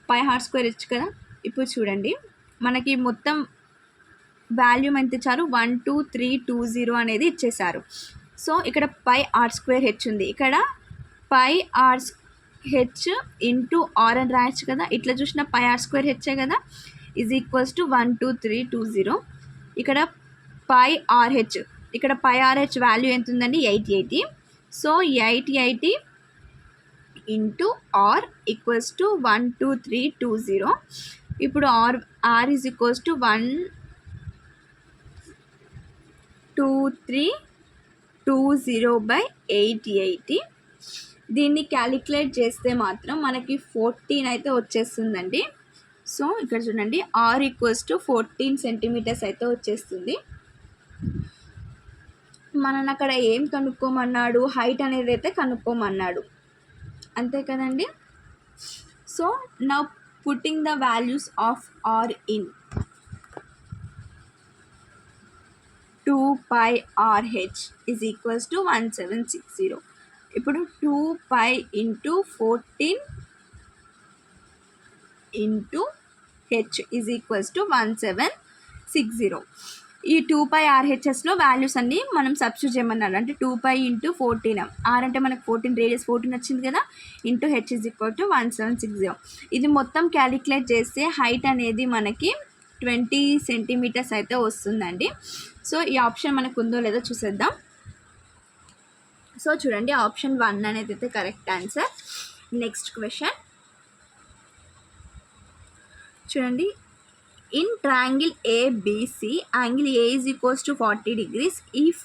πr²h కదా. ఇప్పుడు చూడండి మనకి మొత్తం వాల్యూమ్ ఎంత ఇచ్చారు, 12320 అనేది ఇచ్చేసారు. సో ఇక్కడ πr²h ఉంది, ఇక్కడ πr² ఇంటూ ఆర్ అని రాయచ్చు కదా, ఇట్లా చూసిన πr²h కదా ఈజ్ ఈక్వల్స్ టు 12320. ఇక్కడ πRH, ఇక్కడ πRH వాల్యూ ఎంత ఉందండి, 880. So 880 into r equals to 12320. ఇప్పుడు ఆర్ ఈజ్ ఈక్వల్స్ టు 12320/880. దీన్ని క్యాలిక్యులేట్ చేస్తే మాత్రం మనకి 14 అయితే వచ్చేస్తుందండి. సో ఇక్కడ చూడండి ఆర్ ఈక్వల్స్ టు 14 సెంటీమీటర్స్ అయితే వచ్చేస్తుంది. మనని అక్కడ ఏం కనుక్కోమన్నాడు, హైట్ అనేది అయితే కనుక్కోమన్నాడు, అంతే కదండి. So now putting the values of R in 2πRH is equals to 1760. ఇప్పుడు 2π into 14 into H is equals to 1760. ఈ 2πRHSలో వాల్యూస్ అన్నీ మనం సబ్స్టిట్యూట్ చేయమన్నాడు. అంటే 2π ఇంటూ 14, ఆర్ అంటే మనకు 14, రేడియస్ 14 వచ్చింది కదా, into H is equal to 1760. ఇది మొత్తం క్యాలిక్యులేట్ చేస్తే హైట్ అనేది మనకి 20 సెంటీమీటర్స్ అయితే వస్తుందండి. సో ఈ ఆప్షన్ మనకు ఉందో లేదో చూసేద్దాం. సో చూడండి ఆప్షన్ 1 అనేది అయితే కరెక్ట్ ఆన్సర్. నెక్స్ట్ క్వశ్చన్ చూడండి, in triangle ABC angle A is equals to 40 degrees if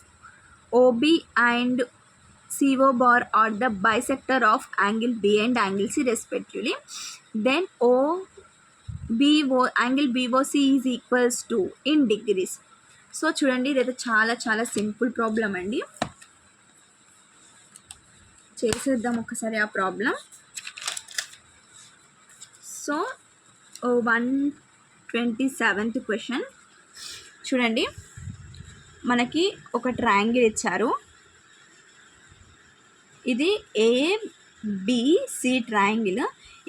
OB and CO bar are the bisector of angle B and angle C respectively, then angle BOC is equals to in degrees. So చూడండి ఇదైతే చాలా చాలా సింపుల్ ప్రాబ్లం అండి. చేసేద్దాం ఒకసారి ఆ ప్రాబ్లం. సో 127th క్వశ్చన్ చూడండి, మనకి ఒక ట్రయాంగిల్ ఇచ్చారు, ఇది ABC ట్రయాంగిల్.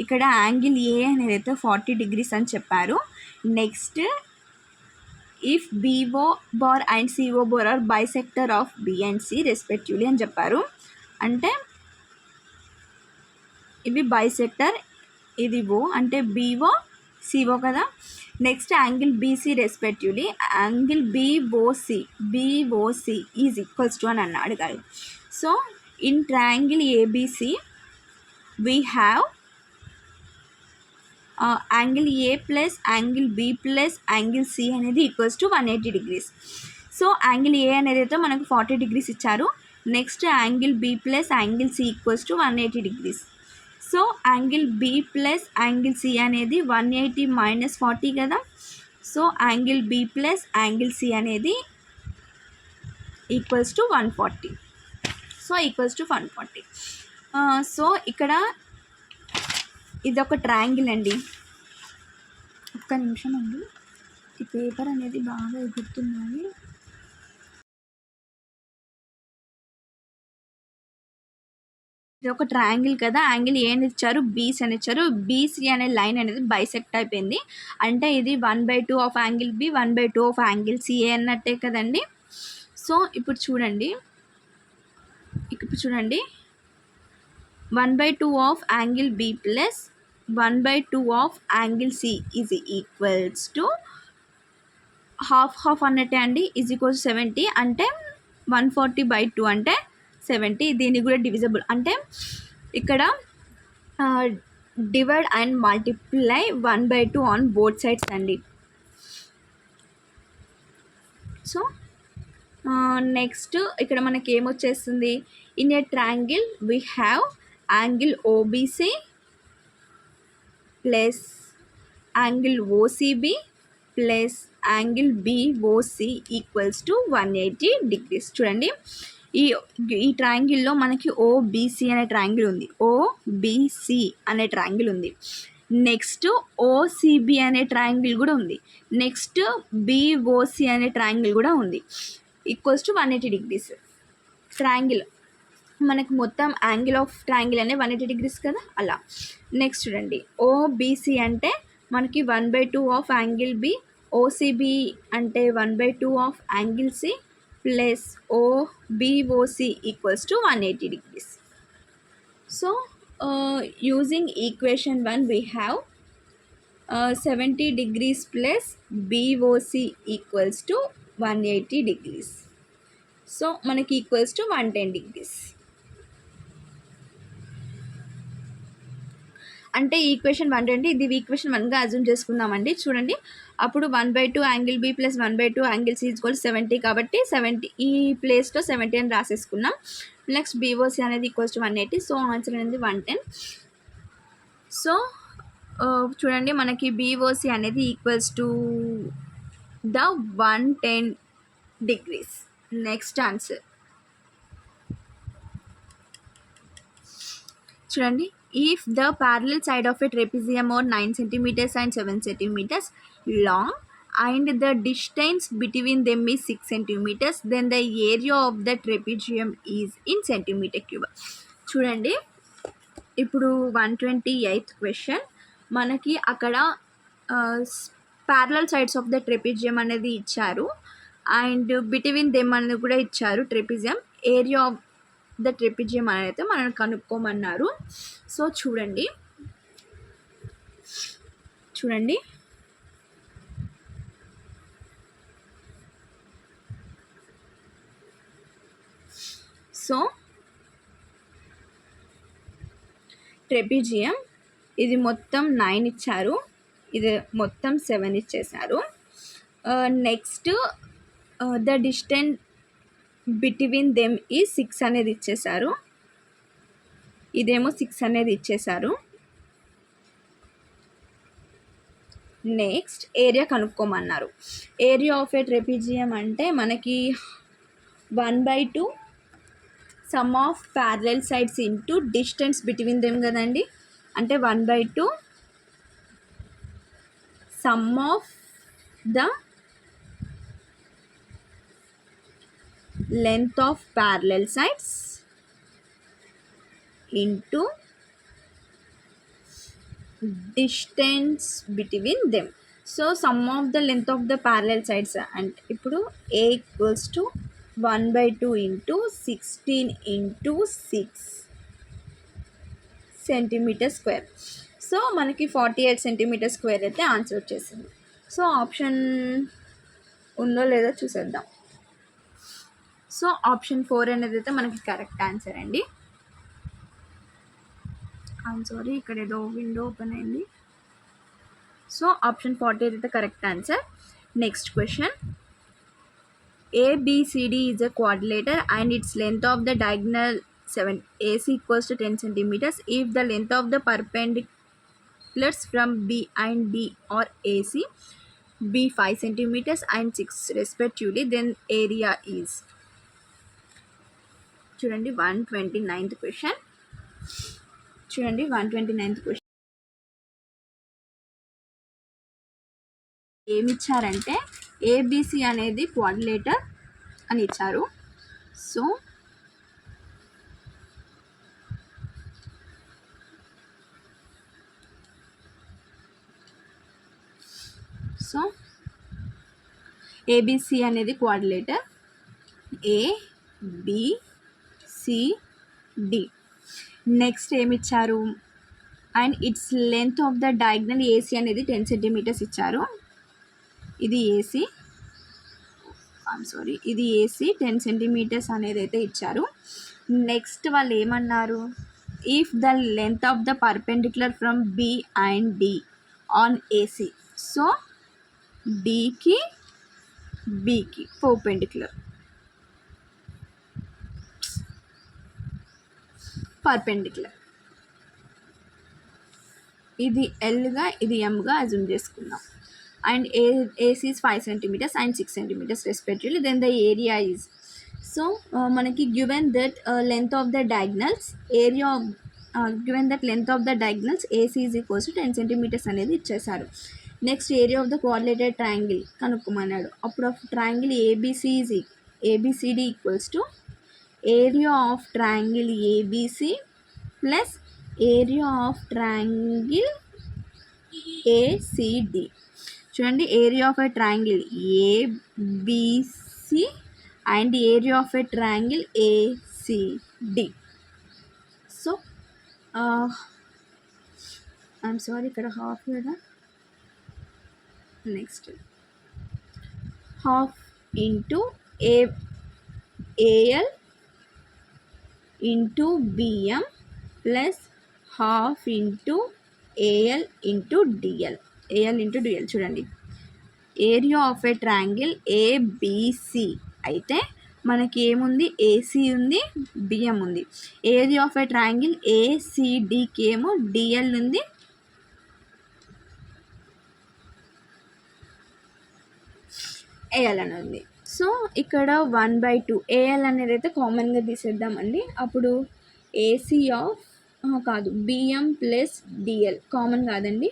ఇక్కడ యాంగిల్ ఏ అనేది అయితే 40 degrees అని చెప్పారు. Next if BO bar and CO bar are bisector of B and C respectively అని చెప్పారు. అంటే ఇవి బైసెక్టర్, ఇది O అంటే BO CO కదా. Next angle BC respectively angle BOC is equals to అని అన్నాడు కదా. So in triangle ABC we have angle A plus angle B plus angle C అనేది equals to 180 degrees. So angle A అనేది అయితే మనకు 40 degrees ఇచ్చారు. Next angle B plus angle C equals to 180 degrees. So angle B plus angle C అనేది 180 మైనస్ 40 కదా. So angle B plus angle C అనేది equals to 140. So equals to 140. So ఇక్కడ ఇది ఒక ట్రయాంగిల్ అండి. ఒక్క నిమిషం అండి, ఈ పేపర్ అనేది బాగా ఎగురుతున్నాయి. ఇది ఒక ట్రయాంగిల్ కదా, యాంగిల్ ఏ అని ఇచ్చారు, బీసీ అని ఇచ్చారు. బీసీ అనే లైన్ అనేది బైసెక్ట్ అయిపోయింది, అంటే ఇది 1/2 of angle B 1/2 of angle CA అన్నట్టే కదండి. సో ఇప్పుడు చూడండి 1/2 of angle B plus 1/2 of angle C is equals to half అన్నట్టే అండి, ఈజ్ ఈక్వల్స్ 70. అంటే 140/2 అంటే 70. దీనికి కూడా డివిజబుల్, అంటే ఇక్కడ divide and multiply 1/2 on both sides అండి. సో నెక్స్ట్ ఇక్కడ మనకి ఏమొచ్చేస్తుంది, in a triangle we have angle OBC plus angle OCB plus angle BOC equals to 180 degrees. చూడండి ఈ ఈ ట్రయాంగిల్లో మనకి ఓబిసి అనే ట్రయాంగిల్ ఉంది, ఓబిసి అనే ట్రయాంగిల్ ఉంది. నెక్స్ట్ ఓసిబి అనే ట్రయాంగిల్ కూడా ఉంది. నెక్స్ట్ బిఓసి అనే ట్రయాంగిల్ కూడా ఉంది. Equals to 180 degrees. ట్రయాంగిల్ మనకు మొత్తం యాంగిల్ ఆఫ్ ట్రయాంగిల్ అనే 180 డిగ్రీస్ కదా, అలా. నెక్స్ట్ చూడండి ఓబిసి అంటే మనకి 1/2 ఆఫ్ యాంగిల్ బి, ఓసిబి అంటే 1/2 of angle C plus OBOC equals to 180 degrees. So using equation 1 we have 70 degrees plus BOC equals to 180 degrees. సో మనకి ఈక్వల్స్ టు 110 డిగ్రీస్. అంటే ఈక్వేషన్ 120 ఇది ఈక్వేషన్ 1గా అజ్యూమ్ చేసుకుందామండి. చూడండి అప్పుడు 1/2 angle B plus 1/2 angle C equal 70 కాబట్టి 70 ఈ ప్లేస్లో 70 అని రాసేసుకున్నాం. నెక్స్ట్ బీఓసి అనేది ఈక్వల్స్ టు 180. సో ఆన్సర్ అనేది 110. సో చూడండి మనకి బీఓసి అనేది equals to the 110 degrees. Next answer చూడండి, if the parallel side of a trapezium are 9 centimeters and 7 centimeters long and the distance between them is 6 centimeters, then the area of the trapezium is in centimeter cube. చూడండి ఇప్పుడు 128th క్వశ్చన్ మనకి అక్కడ parallel sides of the trapezium అనేది ఇచ్చారు అండ్ బిట్వీన్ దెమ్ అనేది కూడా ఇచ్చారు trapezium. Area of the trapezium అనేది మనం కనుక్కోమన్నారు. సో చూడండి సో ట్రెపిజియం ఇది మొత్తం 9 ఇచ్చారు, ఇది మొత్తం 7 ఇచ్చేసారు. Next the distance between them ఈ 6 అనేది ఇచ్చేసారు, ఇదేమో 6 అనేది ఇచ్చేసారు. నెక్స్ట్ ఏరియా కనుక్కోమన్నారు. ఏరియా ఆఫ్ ఏ ట్రెపిజియం అంటే మనకి 1/2 sum of parallel sides into distance between them కదండి. అంటే 1/2 sum of the length of parallel sides into distance between them. So sum of the length of the parallel sides and ఇప్పుడు a equals to 1/2 into 16 into 6 centimeter square. So మనకి 48 centimeter square అయితే ఆన్సర్ వచ్చేసింది. సో ఆప్షన్ ఉందో లేదో చూసేద్దాం. సో ఆప్షన్ 4 అనేది అయితే మనకి కరెక్ట్ ఆన్సర్ అండి. సారీ ఇక్కడ ఏదో విండో ఓపెన్ అయింది. సో ఆప్షన్ 48 అయితే correct answer. Next question, ABCD is a quadrilateral and its length of the diagonal 7 AC equals to 10 centimeters. If the length of the perpendiculars from B and D or AC be 5 centimeters and 6 respectively, then area is. చూడండి 129th క్వశ్చన్. చూడండి 129th క్వశ్చన్ ఏమి ఇచ్చారంటే ఏబిసి అనేది క్వాడ్రిలేటర్ అని ఇచ్చారు. సో ఏబిసి అనేది క్వాడ్రిలేటర్ ABCD. నెక్స్ట్ ఏమి ఇచ్చారు and it's length of the diagonal AC అనేది 10 సెంటీమీటర్స్ ఇచ్చారు. ఇది ఏసీ, ఇది ఏసీ 10 సెంటీమీటర్స్ అనేది అయితే ఇచ్చారు. నెక్స్ట్ వాళ్ళు ఏమన్నారు, if the length of the perpendicular from B and D on AC. So డికి బికి పర్పెండిక్యులర్ ఇది ఎల్గా ఇది ఎంగా అజ్యూమ్ చేసుకుందాం. and AC is 5 centimeters and 6 centimeters respectively. Then the area is, so మనకి given that length of the diagonals, area of given that length of the diagonals AC is equals to 10 centimeters అనేది ఇచ్చేసారు. Next area of the coordinated triangle కనుక్కోమన్నాడు. అప్పుడు triangle ABCD equals to area of triangle ABC plus area of triangle ACD. చూడండి, area of a triangle ABC and area of a triangle ACD. So I'm sorry, ఇక్కడ హాఫ్ కదా. Next half into AL into BM plus half into AL into DL. చూడండి, area of a triangle ABC అయితే మనకి ఏముంది, AC ఉంది, BM ఉంది. ఏరియా ఆఫ్ ఏ ట్రయాంగిల్ ACDకి ఏమో DL ఉంది, AL అని ఉంది. సో ఇక్కడ 1/2 AL అనేది అయితే కామన్గా తీసేద్దామండి. అప్పుడు AC ఆఫ్ కాదు, BM ప్లస్ DL కామన్ కాదండి,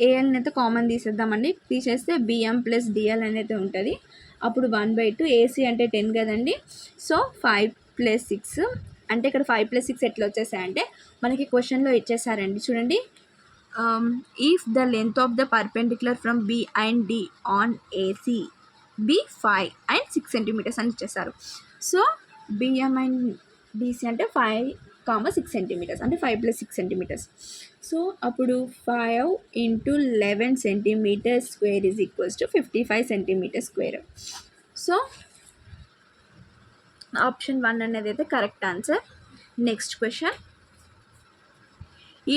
ALని అయితే కామన్ తీసేద్దామండి. తీసేస్తే BM ప్లస్ DL అనేది ఉంటుంది. అప్పుడు 1/2 AC అంటే 10 కదండి. సో 5 + 6 అంటే ఇక్కడ 5 + 6 ఎట్లా వచ్చేసాయంటే మనకి క్వశ్చన్లో ఇచ్చేసారండి. చూడండి, if the length of the perpendicular from B and D on AC be 5 and 6 centimeters అని ఇచ్చేసారు. సో BM అండ్ DC అంటే 5, 6 centimeters అంటే 5 + 6 centimeters. సో అప్పుడు 5 × 11 centimeters square is equals to 55 centimeters square. So option 1 అనేది అయితే correct answer. Next question,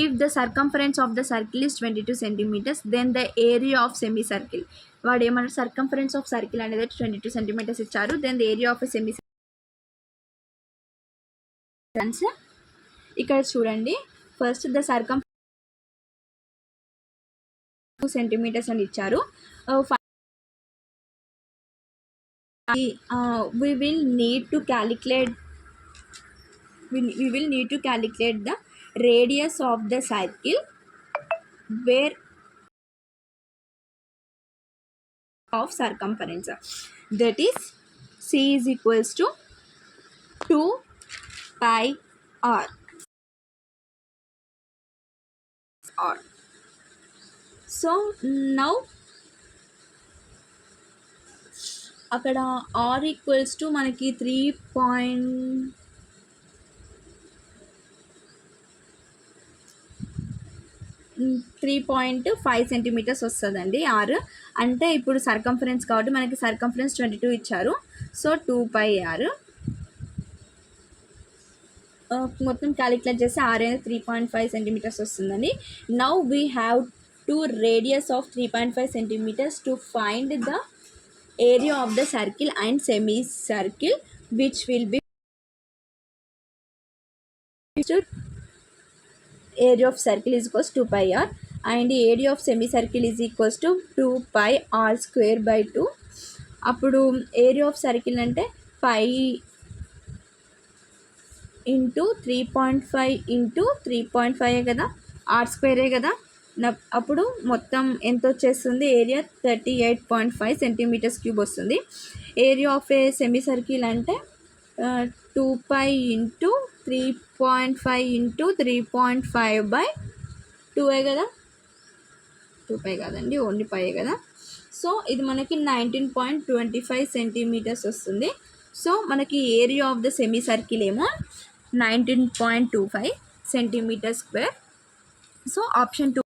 if the circumference of the circle is 22 centimeters then the area of semicircle. వాడు ఏమన్నా circumference of circle అనేది 22 centimeters ఇచ్చారు. then the area of a semicircle. Answer ఇక్కడ చూడండి, ఫస్ట్ ద circumference 2 centimeters అని ఇచ్చారు. we will need to calculate the radius of the circle where of circumference, that is C is equals to 2 pi r. So now అక్కడ R ఈక్వల్స్ టు మనకి 3.5 centimeters వస్తుందండి. R అంటే ఇప్పుడు సర్కంఫరెన్స్ కాబట్టి మనకి సర్కంఫరెన్స్ 22 ఇచ్చారు. సో 2 pi r మొత్తం క్యాలిక్యులేట్ చేసి R అనేది 3.5 centimeters వస్తుందండి. Now we have to radius of 3.5 centimeters to find the area of the circle and semicircle, which will be area of circle is equals to 2 pi r and area of semicircle is equals to 2 pi r square by 2. అప్పుడు ఏరియా ఆఫ్ సర్కిల్ అంటే 5 × 3.5 × 3.5 కదా, r స్క్వేరే కదా. అప్పుడు మొత్తం ఎంత వచ్చేస్తుంది, ఏరియా 38.5 centimeters cube వస్తుంది. Area of A semi circle అంటే 2 pi × 3.5 × 3.5/2 కదా, 2 pi కాదండి, ఓన్లీ పై కదా. సో ఇది మనకి 19.25 centimeters వస్తుంది. సో మనకి area of the semi circle ఏమో 19.25 centimeters square. So option 2